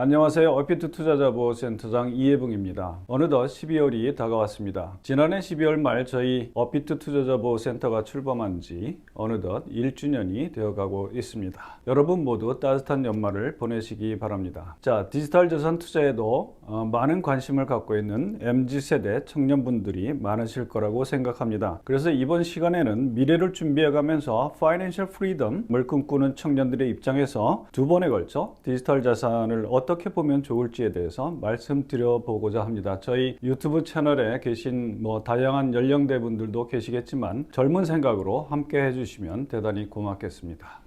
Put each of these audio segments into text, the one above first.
안녕하세요. 얼피트 투자자보호센터장 이해붕입니다. 어느덧 12월이 다가왔습니다. 지난해 12월 말 저희 얼피트 투자자보호센터가 출범한 지 어느덧 1주년이 되어가고 있습니다. 여러분 모두 따뜻한 연말을 보내시기 바랍니다. 자, 디지털 자산 투자에도 많은 관심을 갖고 있는 MZ세대 청년분들이 많으실 거라고 생각합니다. 그래서 이번 시간에는 미래를 준비해가면서 파이낸셜 프리덤을 꿈꾸는 청년들의 입장에서 두 번에 걸쳐 디지털 자산을 어떻게 보면 좋을지에 대해서 말씀드려 보고자 합니다. 저희 유튜브 채널에 계신 다양한 연령대 분들도 계시겠지만 젊은 생각으로 함께 해주시면 대단히 고맙겠습니다.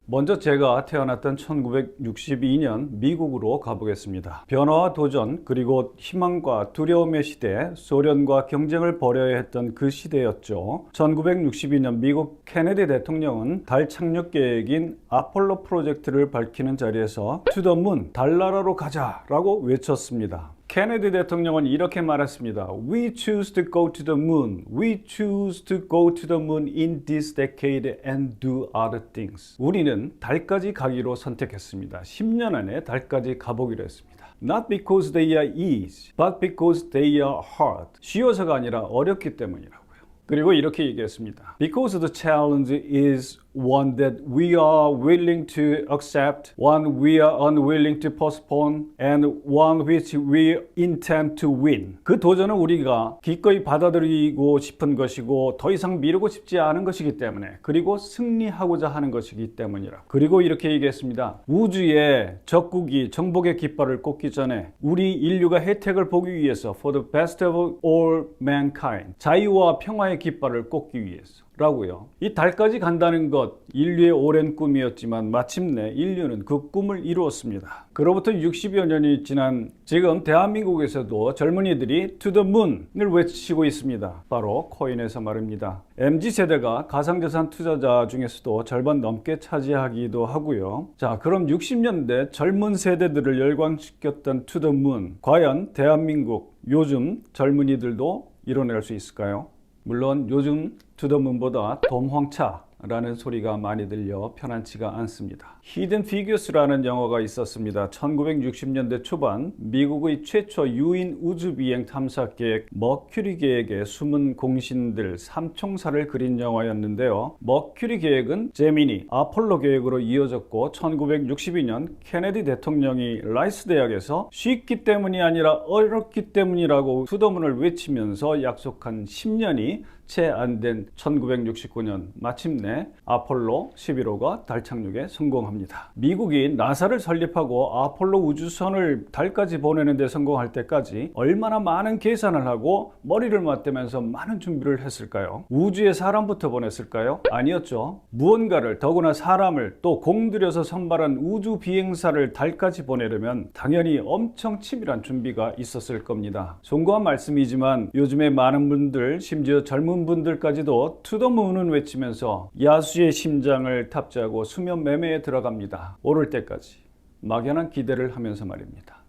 먼저 제가 태어났던 1962년 미국으로 가보겠습니다. 변화와 도전 그리고 희망과 두려움의 시대, 소련과 경쟁을 벌여야 했던 그 시대였죠. 1962년 미국 케네디 대통령은 달 착륙 계획인 아폴로 프로젝트를 밝히는 자리에서 To the moon, 달나라로 가자 라고 외쳤습니다. 케네디 대통령은 이렇게 말했습니다. We choose to go to the moon. We choose to go to the moon in this decade and do other things. 우리는 달까지 가기로 선택했습니다. 10년 안에 달까지 가보기로 했습니다. Not because they are easy, but because they are hard. 쉬워서가 아니라 어렵기 때문이라고요. 그리고 이렇게 얘기했습니다. Because the challenge is one that we are willing to accept, one we are unwilling to postpone, and one which we intend to win. 그 도전은 우리가 기꺼이 받아들이고 싶은 것이고 더 이상 미루고 싶지 않은 것이기 때문에, 그리고 승리하고자 하는 것이기 때문이라. 그리고 이렇게 얘기했습니다. 우주에 적국이 정복의 깃발을 꽂기 전에 우리 인류가 혜택을 보기 위해서 for the best of all mankind, 자유와 평화의 깃발을 꽂기 위해서 라고요. 이 달까지 간다는 것, 인류의 오랜 꿈이었지만 마침내 인류는 그 꿈을 이루었습니다. 그로부터 60여 년이 지난 지금 대한민국에서도 젊은이들이 To the Moon을 외치고 있습니다. 바로 코인에서 말입니다. MZ세대가 가상자산 투자자 중에서도 절반 넘게 차지하기도 하고요. 자, 그럼 60년대 젊은 세대들을 열광시켰던 To the Moon, 과연 대한민국 요즘 젊은이들도 이뤄낼 수 있을까요? 물론 요즘 투더문보다 돔황차라는 소리가 많이 들려 편안치가 않습니다. 히든 피규어스라는 영화가 있었습니다. 1960년대 초반 미국의 최초 유인 우주비행 탐사 계획 머큐리 계획의 숨은 공신들 삼총사를 그린 영화였는데요. 머큐리 계획은 제미니, 아폴로 계획으로 이어졌고 1962년 케네디 대통령이 라이스 대학에서 쉽기 때문이 아니라 어렵기 때문이라고 투더문을 외치면서 약속한 10년이 채 안 된 1969년 마침내 아폴로 11호가 달 착륙에 성공합니다. 미국이 나사를 설립하고 아폴로 우주선을 달까지 보내는 데 성공할 때까지 얼마나 많은 계산을 하고 머리를 맞대면서 많은 준비를 했을까요? 우주에 사람부터 보냈을까요? 아니었죠. 무언가를, 더구나 사람을 또 공들여서 선발한 우주 비행사를 달까지 보내려면 당연히 엄청 치밀한 준비가 있었을 겁니다. 송구한 말씀이지만 요즘에 많은 분들, 심지어 젊은 분들까지도 투더문은 외치면서 야수의 심장을 탑재하고 수면 매매에 들어갑니다. 오를 때까지 막연한 기대를 하면서 말입니다.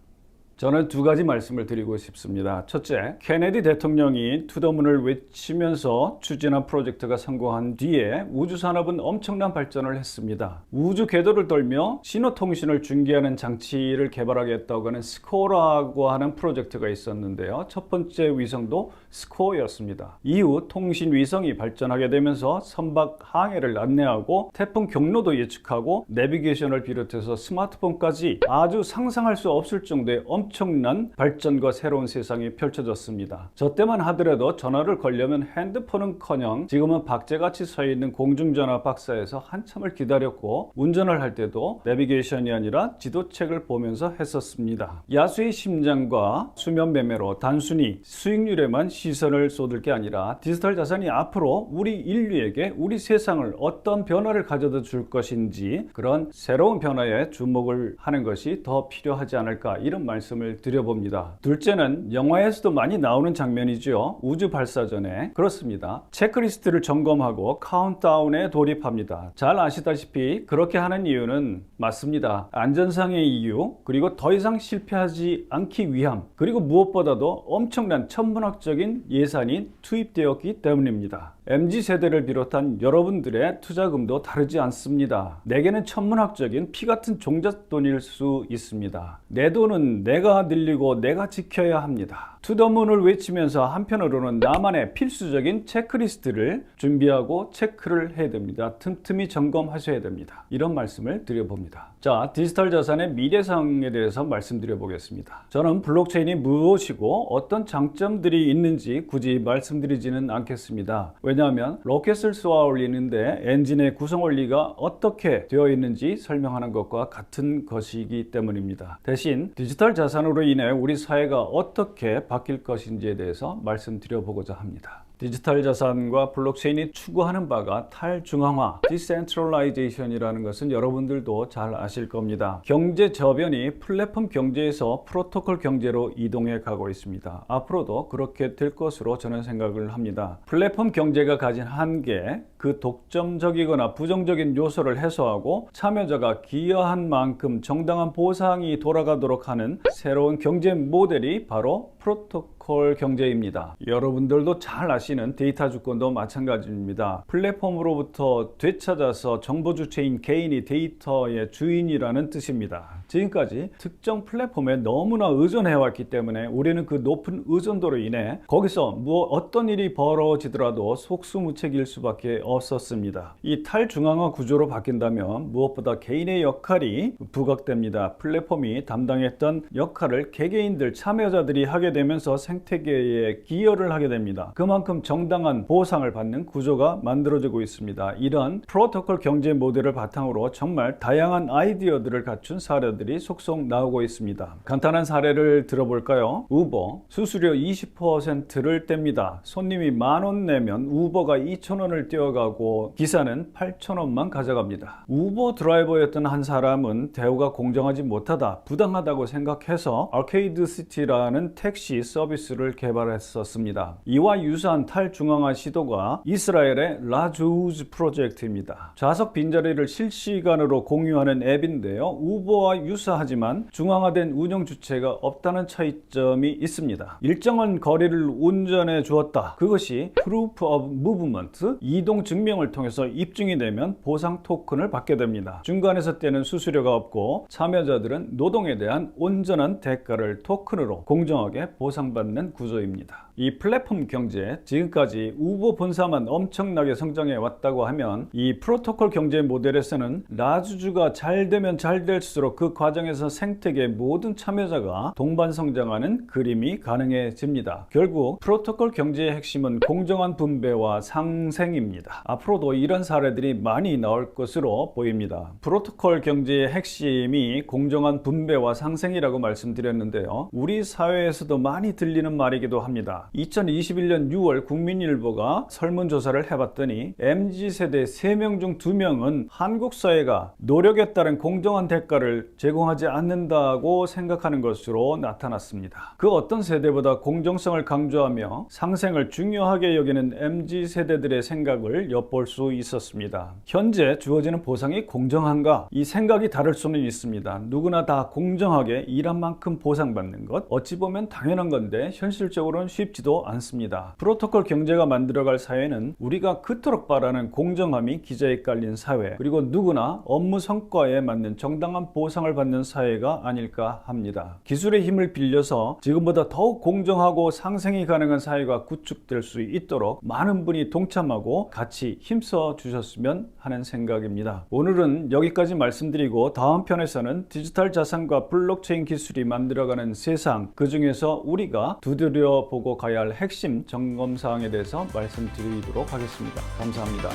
저는 두 가지 말씀을 드리고 싶습니다. 첫째, 케네디 대통령이 투더문을 외치면서 추진한 프로젝트가 성공한 뒤에 우주산업은 엄청난 발전을 했습니다. 우주 궤도를 돌며 신호통신을 중계하는 장치를 개발하겠다고 하는 스코어라고 하는 프로젝트가 있었는데요. 첫 번째 위성도 스코어였습니다. 이후 통신 위성이 발전하게 되면서 선박 항해를 안내하고 태풍 경로도 예측하고 내비게이션을 비롯해서 스마트폰까지 아주 상상할 수 없을 정도의 엄청난 발전과 새로운 세상이 펼쳐졌습니다. 저 때만 하더라도 전화를 걸려면 핸드폰은커녕 지금은 박제같이 서 있는 공중전화 박스에서 한참을 기다렸고 운전을 할 때도 내비게이션이 아니라 지도책을 보면서 했었습니다. 야수의 심장과 수면 매매로 단순히 수익률에만 시선을 쏟을 게 아니라 디지털 자산이 앞으로 우리 인류에게 우리 세상을 어떤 변화를 가져다 줄 것인지 그런 새로운 변화에 주목을 하는 것이 더 필요하지 않을까, 이런 말씀을 말씀을 드려봅니다. 둘째는 영화에서도 많이 나오는 장면이죠. 우주 발사 전에. 그렇습니다. 체크리스트를 점검하고 카운트다운에 돌입합니다. 잘 아시다시피 그렇게 하는 이유는 맞습니다. 안전상의 이유, 그리고 더 이상 실패하지 않기 위함, 그리고 무엇보다도 엄청난 천문학적인 예산이 투입되었기 때문입니다. MZ세대를 비롯한 여러분들의 투자금도 다르지 않습니다. 내게는 천문학적인 피 같은 종잣돈일 수 있습니다. 내 돈은 내가 늘리고 내가 지켜야 합니다. 투더문을 외치면서 한편으로는 나만의 필수적인 체크리스트를 준비하고 체크를 해야 됩니다. 틈틈이 점검하셔야 됩니다. 이런 말씀을 드려봅니다. 자, 디지털 자산의 미래상에 대해서 말씀드려 보겠습니다. 저는 블록체인이 무엇이고 어떤 장점들이 있는지 굳이 말씀드리지는 않겠습니다. 왜냐하면 로켓을 쏘아 올리는데 엔진의 구성 원리가 어떻게 되어 있는지 설명하는 것과 같은 것이기 때문입니다. 대신 디지털 자산으로 인해 우리 사회가 어떻게 바뀔 것인지에 대해서 말씀드려보고자 합니다. 디지털 자산과 블록체인이 추구하는 바가 탈중앙화, 디센트럴라이제이션이라는 것은 여러분들도 잘 아실 겁니다. 경제 저변이 플랫폼 경제에서 프로토콜 경제로 이동해 가고 있습니다. 앞으로도 그렇게 될 것으로 저는 생각을 합니다. 플랫폼 경제가 가진 한계, 그 독점적이거나 부정적인 요소를 해소하고 참여자가 기여한 만큼 정당한 보상이 돌아가도록 하는 새로운 경제 모델이 바로 프로토콜 경제입니다. 여러분들도 잘 아시는 데이터 주권도 마찬가지입니다. 플랫폼으로부터 되찾아서 정보 주체인 개인이 데이터의 주인이라는 뜻입니다. 지금까지 특정 플랫폼에 너무나 의존해왔기 때문에 우리는 그 높은 의존도로 인해 거기서 어떤 일이 벌어지더라도 속수무책일 수밖에 없었습니다. 이 탈중앙화 구조로 바뀐다면 무엇보다 개인의 역할이 부각됩니다. 플랫폼이 담당했던 역할을 개개인들, 참여자들이 하게 되면서 생태계에 기여를 하게 됩니다. 그만큼 정당한 보상을 받는 구조가 만들어지고 있습니다. 이런 프로토콜 경제 모델을 바탕으로 정말 다양한 아이디어들을 갖춘 사례들이 속속 나오고 있습니다. 간단한 사례를 들어볼까요? 우버, 수수료 20%를 뗍니다. 손님이 10,000원 내면 우버가 2,000원을 떼어가고 기사는 8,000원만 가져갑니다. 우버 드라이버였던 한 사람은 대우가 공정하지 못하다, 부당하다고 생각해서 아케이드시티라는 택시 서비스를 개발했었습니다. 이와 유사한 탈중앙화 시도가 이스라엘의 라주즈 프로젝트입니다. 좌석 빈자리를 실시간으로 공유하는 앱인데요. 우버와 유사하지만 중앙화된 운영 주체가 없다는 차이점이 있습니다. 일정한 거리를 운전해 주었다. 그것이 Proof of Movement, 이동 증명을 통해서 입증이 되면 보상 토큰을 받게 됩니다. 중간에서 떼는 수수료가 없고 참여자들은 노동에 대한 온전한 대가를 토큰으로 공정하게 보상받는 구조입니다. 이 플랫폼 경제, 지금까지 우버 본사만 엄청나게 성장해 왔다고 하면 이 프로토콜 경제 모델에서는 라주주가 잘 되면 잘 될수록 그 과정에서 생태계 모든 참여자가 동반 성장하는 그림이 가능해집니다. 결국 프로토콜 경제의 핵심은 공정한 분배와 상생입니다. 앞으로도 이런 사례들이 많이 나올 것으로 보입니다. 프로토콜 경제의 핵심이 공정한 분배와 상생이라고 말씀드렸는데요. 우리 사회에서도 많이 들리는 말이기도 합니다. 2021년 6월 국민일보가 설문조사를 해봤더니 MZ세대 3명 중 2명은 한국 사회가 노력에 따른 공정한 대가를 제공하지 않는다고 생각하는 것으로 나타났습니다. 그 어떤 세대보다 공정성을 강조하며 상생을 중요하게 여기는 MZ세대들의 생각을 엿볼 수 있었습니다. 현재 주어지는 보상이 공정한가? 이 생각이 다를 수는 있습니다. 누구나 다 공정하게 일한 만큼 보상받는 것, 어찌 보면 당연한 건데 현실적으로는 쉽지도 않습니다. 프로토콜 경제가 만들어갈 사회는 우리가 그토록 바라는 공정함이 기저에 깔린 사회, 그리고 누구나 업무 성과에 맞는 정당한 보상을 받는 사회가 아닐까 합니다. 기술의 힘을 빌려서 지금보다 더욱 공정하고 상생이 가능한 사회가 구축될 수 있도록 많은 분이 동참하고 같이 힘써 주셨으면 하는 생각입니다. 오늘은 여기까지 말씀드리고 다음 편에서는 디지털 자산과 블록체인 기술이 만들어가는 세상, 그 중에서 우리가 두드려 보고 가야 할 핵심 점검사항에 대해서 말씀드리도록 하겠습니다. 감사합니다.